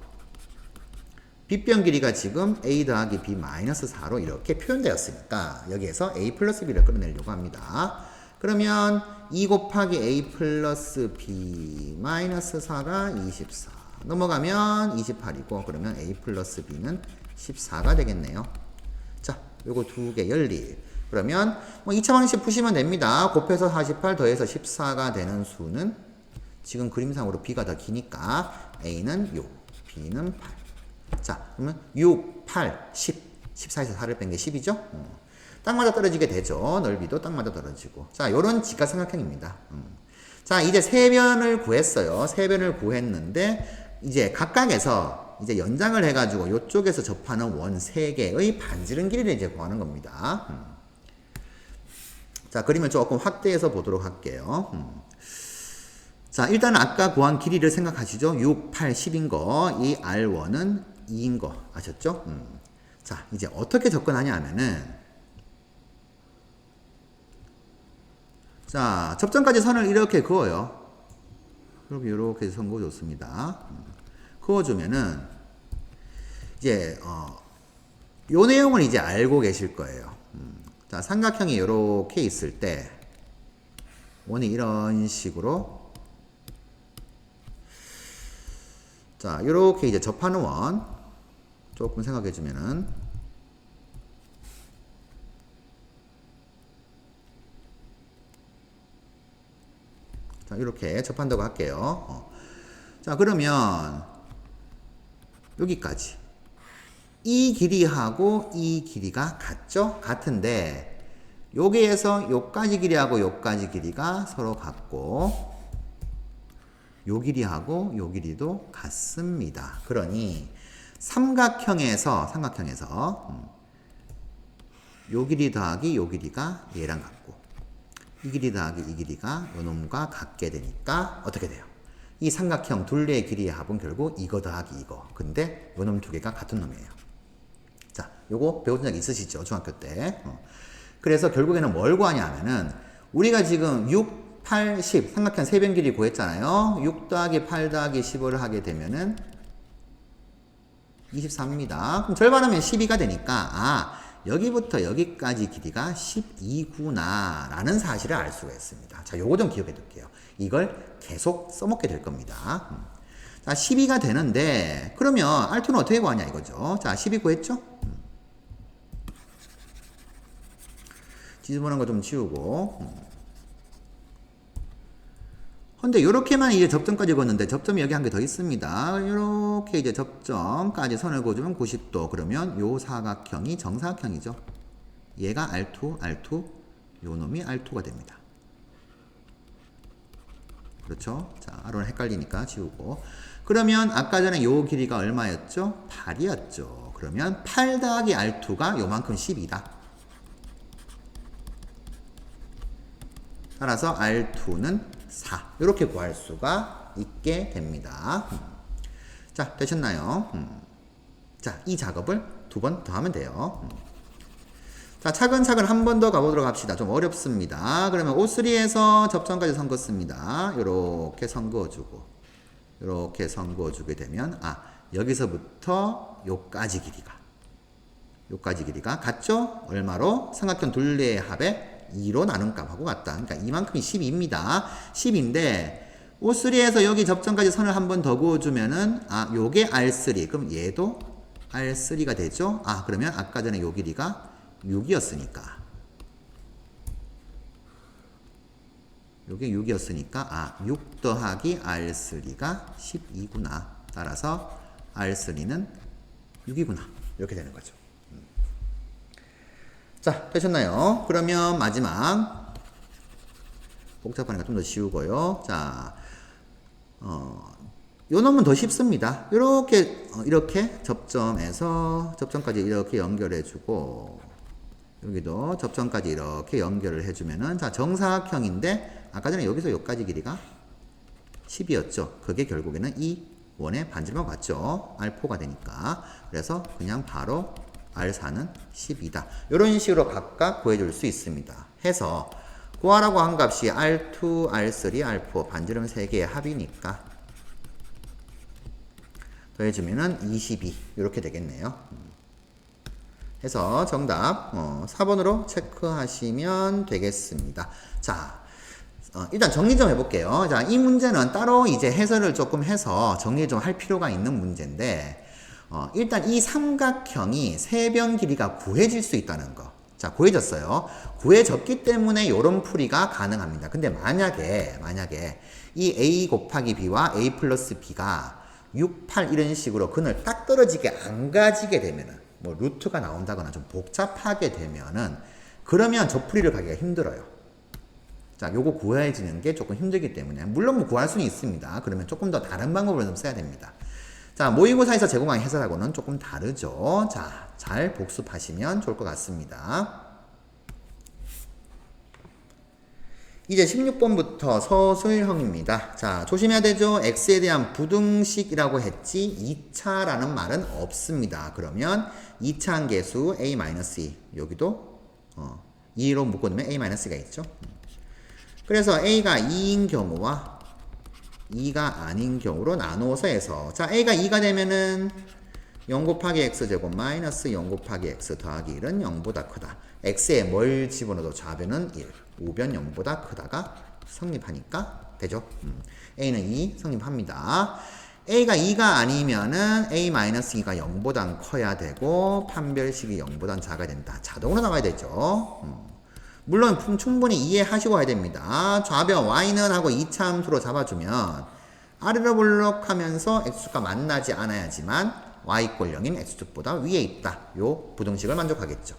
빗변 길이가 지금 a 더하기 b-4로 이렇게 표현되었으니까 여기에서 a 플러스 b를 끌어내려고 합니다. 그러면 2 곱하기 a 플러스 b-4가 24 넘어가면 28이고 그러면 a 플러스 b는 14가 되겠네요. 자, 요거 두 개 열리. 그러면 뭐 2차 방식 푸시면 됩니다. 곱해서 48 더해서 14가 되는 수는 지금 그림상으로 b가 더 기니까 a는 6, b는 8. 자, 그러면 6, 8, 10. 14에서 4를 뺀 게 10이죠? 딱 맞아 떨어지게 되죠. 넓이도 딱 맞아 떨어지고. 자, 요런 직각삼각형입니다. 자, 이제 세변을 구했어요. 세변을 구했는데 이제 각각에서 이제 연장을 해가지고 요쪽에서 접하는 원 3개의 반지름 길이를 이제 구하는 겁니다. 자, 그림을 조금 확대해서 보도록 할게요. 자, 일단 아까 구한 길이를 생각하시죠. 6, 8, 10인 거, 이 R1은 2인 거 아셨죠? 자, 이제 어떻게 접근하냐 하면은 자, 접점까지 선을 이렇게 그어요. 이렇게 선 그어줬습니다. 그어주면은 이제 요 내용을 이제 알고 계실 거예요. 자, 삼각형이 이렇게 있을 때 원이 이런 식으로 자, 이렇게 이제 접하는 원 조금 생각해 주면은 자, 이렇게 접한다고 할게요. 자, 그러면 여기까지 이 길이하고 이 길이가 같죠? 같은데 여기에서 요까지 길이하고 요까지 길이가 서로 같고 요 길이하고 요 길이도 같습니다. 그러니 삼각형에서 요 길이 더하기 요 길이가 얘랑 같고 이 길이 더하기 이 길이가 요 놈과 같게 되니까 어떻게 돼요? 이 삼각형 둘레의 길이의 합은 결국 이거 더하기 이거. 근데 요 놈 두 개가 같은 놈이에요. 자, 요거 배우신 적 있으시죠? 중학교 때. 그래서 결국에는 뭘 구하냐 하면은 우리가 지금 6, 8, 10 삼각형 세변 길이 구했잖아요. 6 더하기 8 더하기 10을 하게 되면은 24입니다. 그럼 절반하면 12가 되니까 여기부터 여기까지 길이가 12구나 라는 사실을 알 수가 있습니다. 자, 요거 좀 기억해 둘게요. 이걸 계속 써먹게 될 겁니다. 자, 12가 되는데 그러면 R2는 어떻게 구하냐 이거죠. 자, 12 구했죠? 지저분한 거 좀 지우고 근데 요렇게만 이제 접점까지 그었는데 접점이 여기 한 개 더 있습니다. 요렇게 이제 접점까지 선을 그어주면 90도. 그러면 요 사각형이 정사각형이죠. 얘가 R2, 요 놈이 R2가 됩니다. 그렇죠? 자, R은 헷갈리니까 지우고. 그러면 아까 전에 요 길이가 얼마였죠? 8이었죠. 그러면 8 더하기 R2가 요만큼 10이다. 따라서 R2는 4 이렇게 구할 수가 있게 됩니다. 자, 되셨나요? 자, 이 작업을 2번 더 하면 돼요. 자, 차근차근 한 번 더 가보도록 합시다. 좀 어렵습니다. 그러면 O3에서 접점까지 선 긋습니다. 요렇게 선 그어주고 요렇게 선 그어주게 되면 여기서부터 요까지 길이가 같죠? 얼마로? 삼각형 둘레의 합에 2로 나눈 값하고 같다. 그러니까 이만큼이 12입니다. 10인데 O3에서 여기 접점까지 선을 한 번 더 그어주면은 요게 R3. 그럼 얘도 R3가 되죠? 그러면 아까 전에 요 길이가 6이었으니까 요게 6이었으니까 6 더하기 R3가 12구나. 따라서 R3는 6이구나. 이렇게 되는 거죠. 자, 되셨나요? 그러면 마지막 복잡하니까 좀 더 쉬우고요. 자, 요 놈은 더 쉽습니다. 이렇게 접점에서 접점까지 이렇게 연결해주고, 여기도 접점까지 이렇게 연결을 해주면은, 자, 정사각형인데, 아까 전에 여기서 여기까지 길이가 10이었죠. 그게 결국에는 이 원의 반지름과 같죠. R4가 되니까. 그래서 그냥 바로 R4는 10이다. 이런 식으로 각각 구해줄 수 있습니다. 해서 구하라고 한 값이 R2, R3, R4 반지름 3개의 합이니까 더해주면은 22 이렇게 되겠네요. 해서 정답 4번으로 체크하시면 되겠습니다. 자, 일단 정리 좀 해볼게요. 자, 이 문제는 따로 이제 해설을 조금 해서 정리 좀 할 필요가 있는 문제인데, 일단 이 삼각형이 세변 길이가 구해질 수 있다는 거. 자, 구해졌어요. 구해졌기 때문에 이런 풀이가 가능합니다. 근데 만약에 이 a 곱하기 b와 a 플러스 b가 6, 8 이런 식으로 근을 딱 떨어지게 안 가지게 되면은, 뭐 루트가 나온다거나 좀 복잡하게 되면은, 그러면 저 풀이를 가기가 힘들어요. 자, 요거 구해지는 게 조금 힘들기 때문에, 물론 뭐 구할 수는 있습니다. 그러면 조금 더 다른 방법을 좀 써야 됩니다. 자, 모의고사에서 제공한 해설하고는 조금 다르죠. 자, 잘 복습하시면 좋을 것 같습니다. 이제 16번부터 서술형입니다. 자, 조심해야 되죠. x에 대한 부등식이라고 했지 2차라는 말은 없습니다. 그러면 2차 한계수 a-2 여기도 2로 묶어두면 a-가 있죠. 그래서 a가 2인 경우와 2가 아닌 경우로 나누어서 해서, 자, a가 2가 되면은 0 곱하기 x제곱 마이너스 0 곱하기 x 더하기 1은 0보다 크다. x에 뭘 집어넣어도 좌변은 1, 우변 0보다 크다가 성립하니까 되죠. a는 2 성립합니다. a가 2가 아니면은 a-2가 0보단 커야 되고 판별식이 0보단 작아야 된다. 자동으로 나와야 되죠. 물론 충분히 이해하시고 와야 됩니다. 좌변 y는 하고 2차 함수로 잡아주면 아래로 볼록하면서 x축과 만나지 않아야지만 y = 0인 x축보다 위에 있다. 요 부등식을 만족하겠죠.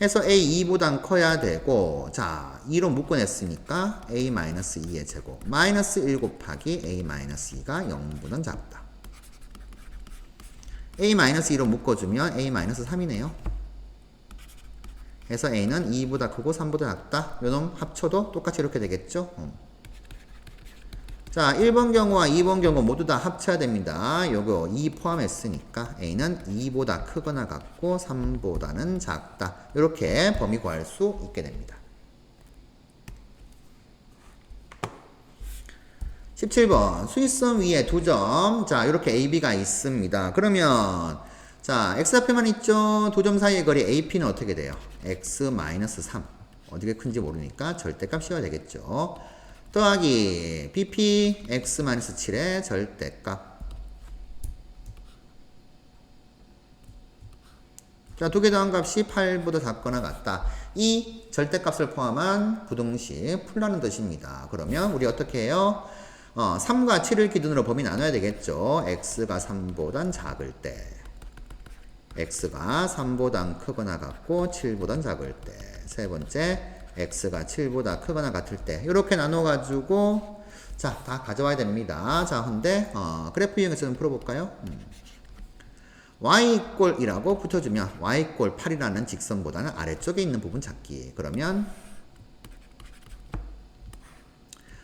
해서 a2보단 커야 되고, 자, 2로 묶어냈으니까 a-2의 제곱 마이너스 1 곱하기 a-2가 0보단 작다. a-2로 묶어주면 a-3이네요. 해서 a는 2보다 크고 3보다 작다. 요놈 합쳐도 똑같이 이렇게 되겠죠. 자, 1번 경우와 2번 경우 모두 다 합쳐야 됩니다. 요거 2 포함했으니까 a는 2보다 크거나 같고 3보다는 작다. 이렇게 범위 구할 수 있게 됩니다. 17번 수익선 위에 2점. 자, 이렇게 AB가 있습니다. 그러면 자, x좌표만 있죠. 두 점 사이의 거리 AP는 어떻게 돼요? x-3. 어디가 큰지 모르니까 절대값 씌워야 되겠죠. 더하기 BP x-7의 절대값. 자, 두 개 더한 값이 8보다 작거나 같다. 이 절대값을 포함한 부등식 풀라는 뜻입니다. 그러면 우리 어떻게 해요? 3과 7을 기준으로 범위 나눠야 되겠죠. x가 3보단 작을 때, x가 3보단 크거나 같고 7보단 작을 때, 세 번째 x가 7보다 크거나 같을 때, 이렇게 나눠가지고 자, 다 가져와야 됩니다. 자, 근데 그래프 이용해서 좀 풀어볼까요? y=이라고 붙여주면 y=8이라는 직선보다는 아래쪽에 있는 부분 찾기. 그러면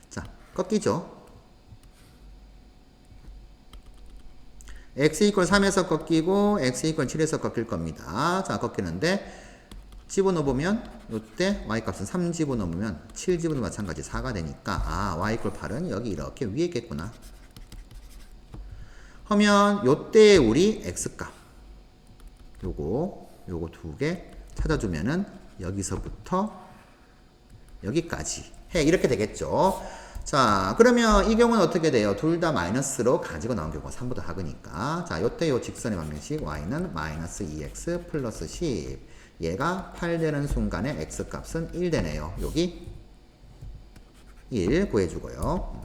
자, 꺾이죠. x=3에서 꺾이고 x=7에서 꺾일 겁니다. 자, 꺾이는데 집어넣어보면 이때 y값은 3 집어넣으면 7 집어넣으면 마찬가지 4가 되니까 아, y=8은 여기 이렇게 위에 있겠구나 하면 요때 우리 x값 요거 두 개 찾아주면은 여기서부터 여기까지 해 이렇게 되겠죠. 자, 그러면 이 경우는 어떻게 돼요? 둘 다 마이너스로 가지고 나온 경우가 3보다 작으니까 자, 요때 요 직선의 방정식 y는 마이너스 2x 플러스 10 얘가 8 되는 순간에 x값은 1 되네요. 여기 1 구해주고요.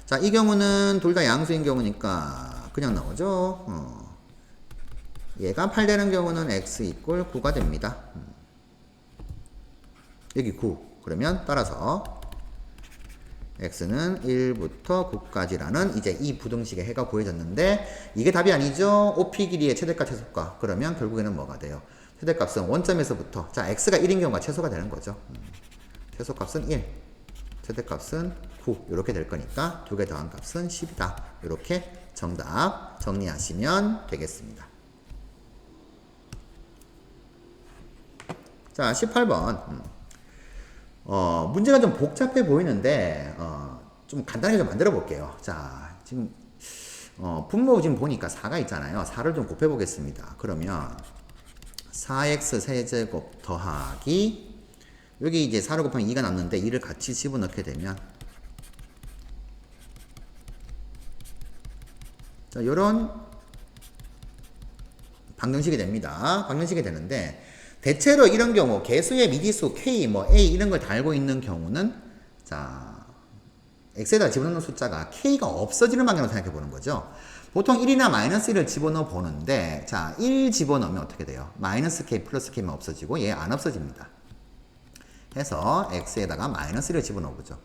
자, 이 경우는 둘 다 양수인 경우니까 그냥 나오죠. 얘가 8 되는 경우는 x = 9가 됩니다. 여기 9. 그러면 따라서 x는 1부터 9까지라는 이제 이 부등식의 해가 구해졌는데 이게 답이 아니죠. OP 길이의 최대값 최소값. 그러면 결국에는 뭐가 돼요? 최대값은 원점에서부터 자 x가 1인 경우가 최소가 되는 거죠. 최소값은 1, 최대값은 9 이렇게 될 거니까 두 개 더한 값은 10이다. 이렇게 정답 정리하시면 되겠습니다. 자 18번 문제가 좀 복잡해 보이는데 좀 간단하게 좀 만들어 볼게요. 자 지금 분모 지금 보니까 4가 있잖아요. 4를 좀 곱해 보겠습니다. 그러면 4x 세제곱 더하기 여기 이제 4를 곱하면 2가 남는데 2를 같이 집어넣게 되면 자 요런 방정식이 됩니다. 방정식이 되는데 대체로 이런 경우 개수의 미지수 k 뭐 a 이런 걸 달고 있는 경우는 자 x에다 집어넣는 숫자가 k가 없어지는 방향으로 생각해 보는 거죠. 보통 1이나 마이너스 1을 집어넣어 보는데 자 1 집어넣으면 어떻게 돼요? 마이너스 k 플러스 k만 없어지고 얘 안 없어집니다. 해서 x에다가 마이너스 1을 집어넣어 보죠.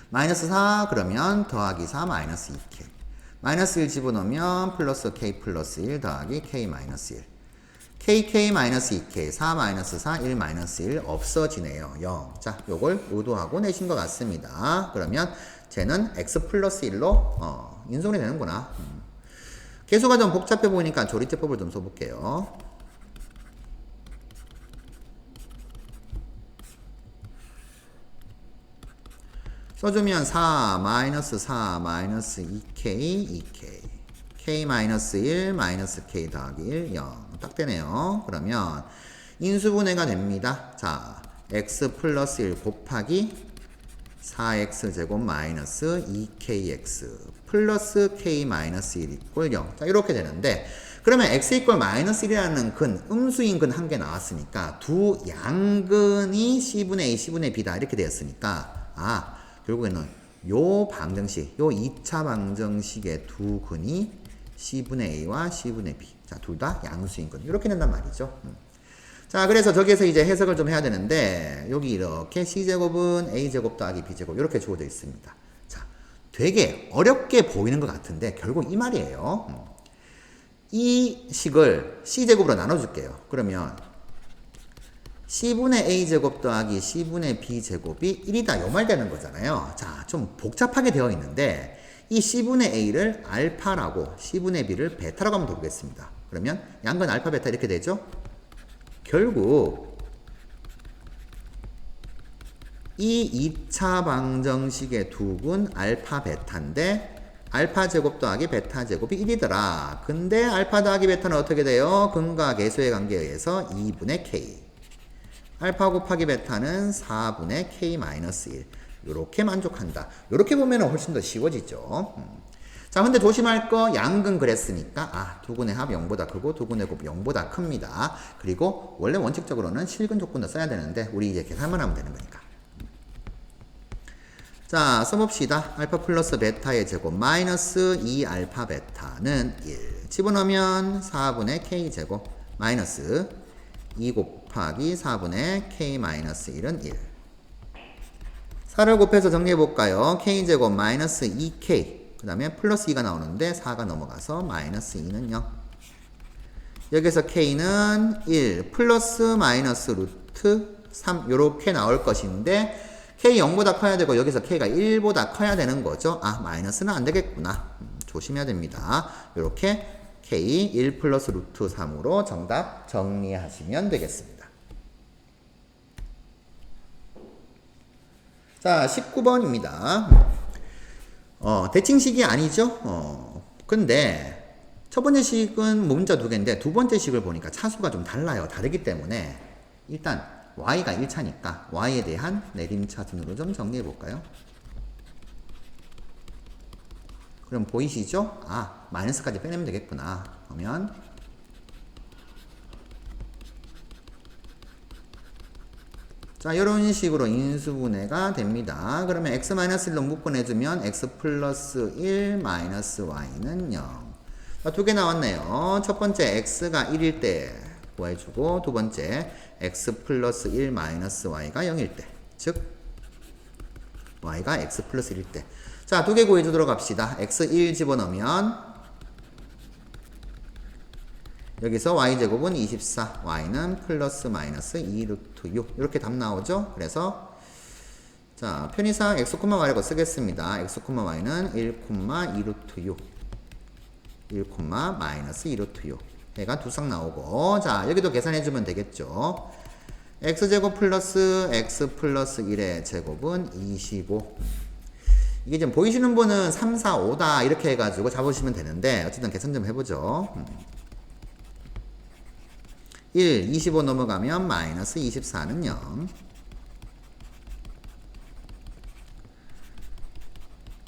마이너스 4 그러면 더하기 4 마이너스 2k 마이너스 1 집어넣으면 플러스 k 플러스 1 더하기 k 마이너스 1 kk-2k 4-4 1-1 없어지네요. 0. 자, 요걸 의도하고 내신 것 같습니다. 그러면 쟤는 x 플러스 1로 인수분해 되는구나. 개수가 좀 복잡해 보이니까 조리제법을 좀 써볼게요. 써주면 4 2k 2k k-1 k 더하기 1 0 딱 되네요. 그러면 인수분해가 됩니다. 자 x 플러스 1 곱하기 4x 제곱 마이너스 2kx 플러스 k 마이너스 1 이꼴 0 자 이렇게 되는데 그러면 x 이꼴 마이너스 1이라는 근 음수인 근 한 개 나왔으니까 두 양근이 c분의 a c분의 b다 이렇게 되었으니까 결국에는 요 방정식 요 2차 방정식의 두 근이 c분의 a와 c분의 b 자 둘 다 양수인 근 이렇게 된단 말이죠. 자 그래서 저기에서 이제 해석을 좀 해야 되는데 여기 이렇게 c제곱은 a제곱 더하기 b제곱 이렇게 주어져 있습니다. 자 되게 어렵게 보이는 것 같은데 결국 이 말이에요. 이 식을 c제곱으로 나눠줄게요. 그러면 c분의 a제곱 더하기 c분의 b제곱이 1이다 요 말 되는 거잖아요. 자 좀 복잡하게 되어 있는데 이 c분의 a를 알파라고 c분의 b를 베타라고 하면 되겠습니다. 그러면 양근 알파 베타 이렇게 되죠. 결국 이 2차 방정식의 두 근 알파 베타인데 알파 제곱 더하기 베타 제곱이 1이더라. 근데 알파 더하기 베타는 어떻게 돼요? 근과 계수의 관계에 의해서 2분의 k 알파 곱하기 베타는 4분의 k-1 이렇게 만족한다. 이렇게 보면 훨씬 더 쉬워지죠. 자 근데 조심할 거 양근 그랬으니까 두 근의 합 0보다 크고 두 근의 곱 0보다 큽니다. 그리고 원래 원칙적으로는 실근 조건도 써야 되는데 우리 이제 계산만 하면 되는 거니까. 자 써봅시다. 알파 플러스 베타의 제곱 마이너스 2알파 베타는 1 집어넣으면 4분의 k제곱 마이너스 2 곱하기 4분의 k-1은 1 4를 곱해서 정리해볼까요? k제곱 마이너스 2k 그 다음에 플러스 2가 나오는데 4가 넘어가서 마이너스 2는 0 여기서 k는 1 플러스 마이너스 루트 3 요렇게 나올 것인데 k 0보다 커야 되고 여기서 k가 1보다 커야 되는 거죠. 마이너스는 안 되겠구나. 조심해야 됩니다. 요렇게 k 1 플러스 루트 3으로 정답 정리하시면 되겠습니다. 자 19번입니다. 대칭식이 아니죠. 근데 첫 번째 식은 문자 두 개인데 두 번째 식을 보니까 차수가 좀 달라요. 다르기 때문에 일단 y가 1차니까 y에 대한 내림차순으로 좀 정리해 볼까요? 그럼 보이시죠? 마이너스까지 빼내면 되겠구나. 그러면 자 이런 식으로 인수분해가 됩니다. 그러면 x-1로 묶어내주면 x 플러스 1 마이너스 y는 0 두 개 나왔네요. 첫 번째 x가 1일 때 구해주고 두 번째 x 플러스 1 마이너스 y가 0일 때 즉 y가 x 플러스 1일 때. 자, 두 개 구해주도록 합시다. x1 집어넣으면 여기서 y제곱은 24, y는 플러스 마이너스 2 루트 6 이렇게 답 나오죠. 그래서 자, 편의상 x, y라고 쓰겠습니다. x, y는 1, 2 루트 6 1, 마이너스 2 루트 6 얘가 두 쌍 나오고, 자, 여기도 계산해주면 되겠죠. x제곱 플러스 x 플러스 1의 제곱은 25. 이게 지금 보이시는 분은 3, 4, 5다 이렇게 해가지고 잡으시면 되는데, 어쨌든 계산 좀 해보죠. 1, 25 넘어가면 마이너스 24는 0.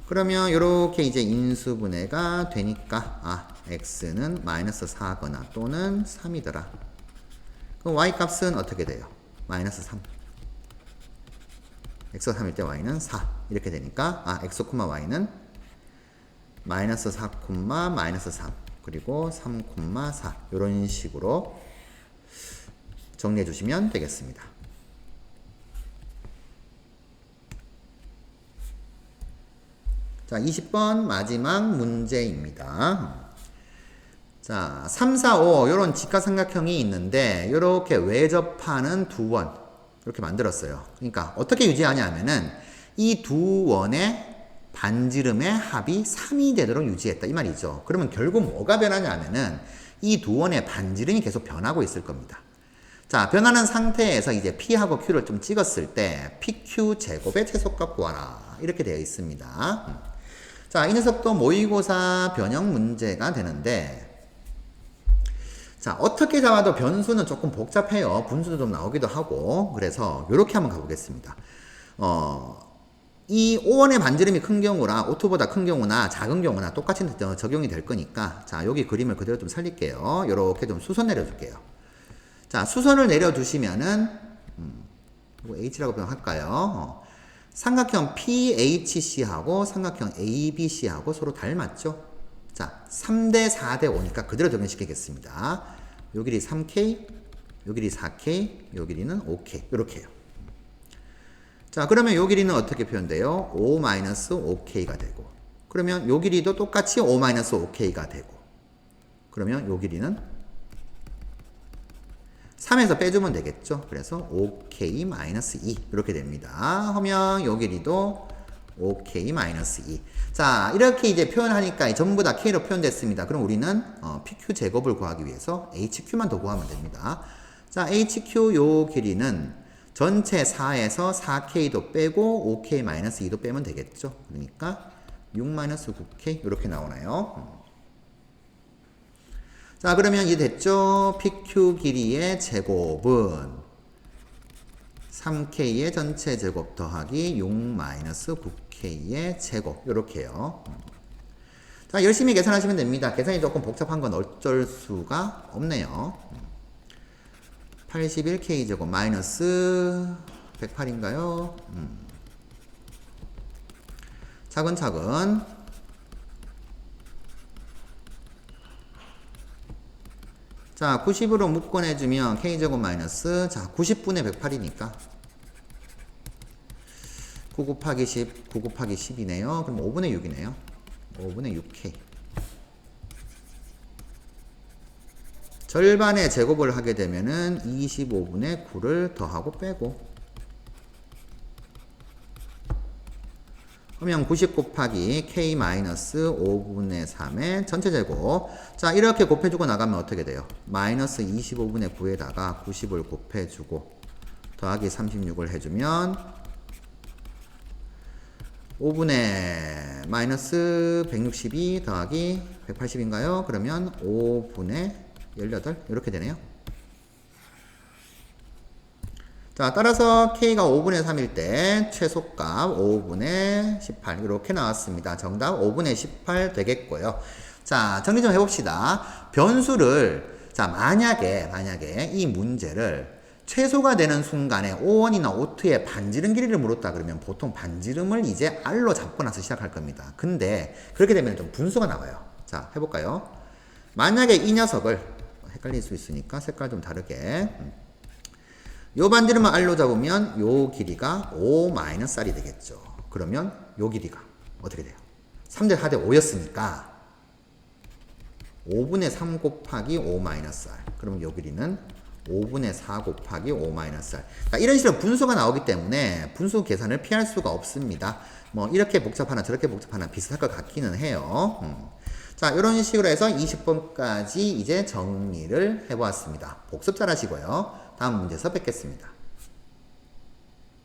그러면 이렇게 이제 인수분해가 되니까 x는 마이너스 4거나 또는 3이더라. 그럼 y 값은 어떻게 돼요? 마이너스 3. x가 3일 때 y는 4 이렇게 되니까 x, y는 마이너스 4, 마이너스 3 그리고 3, 4 이런 식으로 정리해 주시면 되겠습니다. 자, 20번 마지막 문제입니다. 자, 3, 4, 5 이런 직각삼각형이 있는데 이렇게 외접하는 두 원 이렇게 만들었어요. 그러니까 어떻게 유지하냐 하면은 이 두 원의 반지름의 합이 3이 되도록 유지했다 이 말이죠. 그러면 결국 뭐가 변하냐 하면은 이 두 원의 반지름이 계속 변하고 있을 겁니다. 자, 변하는 상태에서 이제 P하고 Q를 좀 찍었을 때 PQ 제곱의 최소값 구하라 이렇게 되어 있습니다. 자, 이 녀석도 모의고사 변형 문제가 되는데, 자, 어떻게 잡아도 변수는 조금 복잡해요. 분수도 좀 나오기도 하고. 그래서 이렇게 한번 가보겠습니다. 이 5원의 반지름이 큰 경우나 5투보다 큰 경우나 작은 경우나 똑같이 적용이 될 거니까, 자, 여기 그림을 그대로 좀 살릴게요. 이렇게 좀 수선 내려줄게요. 자, 수선을 내려두시면은 뭐 H라고 표현할까요? 삼각형 PHC하고 삼각형 ABC하고 서로 닮았죠? 자, 3대 4대 5니까 그대로 적용시키겠습니다. 요 길이 3K, 요 길이 4K, 요 길이는 5K. 이렇게 해요. 자, 그러면 요 길이는 어떻게 표현돼요? 5-5K가 되고, 그러면 요 길이도 똑같이 5-5K가 되고, 그러면 요 길이는 3에서 빼주면 되겠죠. 그래서 5K-2 이렇게 됩니다. 하면 요 길이도 5K-2. 자, 이렇게 이제 표현하니까 전부 다 K로 표현됐습니다. 그럼 우리는 PQ 제곱을 구하기 위해서 HQ만 더 구하면 됩니다. 자, HQ 요 길이는 전체 4에서 4K도 빼고 5K-2도 빼면 되겠죠. 그러니까 6-9K 이렇게 나오나요? 자, 그러면 이제 됐죠? PQ 길이의 제곱은 3K의 전체 제곱 더하기 6-9K의 제곱 이렇게 해요. 자, 열심히 계산하시면 됩니다. 계산이 조금 복잡한 건 어쩔 수가 없네요. 81K 제곱 마이너스 108인가요? 차근차근. 자, 90으로 묶어내주면 K제곱 마이너스, 자, 90분의 108이니까 9 곱하기 10, 9 곱하기 10이네요. 그럼 5분의 6이네요. 5분의 6K. 절반의 제곱을 하게 되면은 25분의 9를 더하고 빼고, 그러면 90 곱하기 K-5분의 3의 전체 제곱. 자, 이렇게 곱해주고 나가면 어떻게 돼요? 마이너스 25분의 9에다가 90을 곱해주고 더하기 36을 해주면 5분의 마이너스 162 더하기 180인가요? 그러면 5분의 18 이렇게 되네요. 자, 따라서 K가 5분의 3일 때 최소값 5분의 18 이렇게 나왔습니다. 정답 5분의 18 되겠고요. 자, 정리 좀 해봅시다. 변수를, 자, 만약에 이 문제를 최소가 되는 순간에 5원이나 5투의 반지름 길이를 물었다 그러면 보통 반지름을 이제 R로 잡고 나서 시작할 겁니다. 근데 그렇게 되면 좀 분수가 나와요. 자, 해볼까요? 만약에 이 녀석을, 헷갈릴 수 있으니까 색깔 좀 다르게, 요 반지름을 R로 잡으면 요 길이가 5-R이 되겠죠. 그러면 요 길이가 어떻게 돼요? 3대 4대 5였으니까 5분의 3 곱하기 5 마이너스 r. 그러면 요 길이는 5분의 4 곱하기 5 마이너스 r. 그러니까 이런 식으로 분수가 나오기 때문에 분수 계산을 피할 수가 없습니다. 뭐 이렇게 복잡하나 저렇게 복잡하나 비슷할 것 같기는 해요. 자, 이런 식으로 해서 20번까지 이제 정리를 해보았습니다. 복습 잘 하시고요. 다음 문제에서 뵙겠습니다.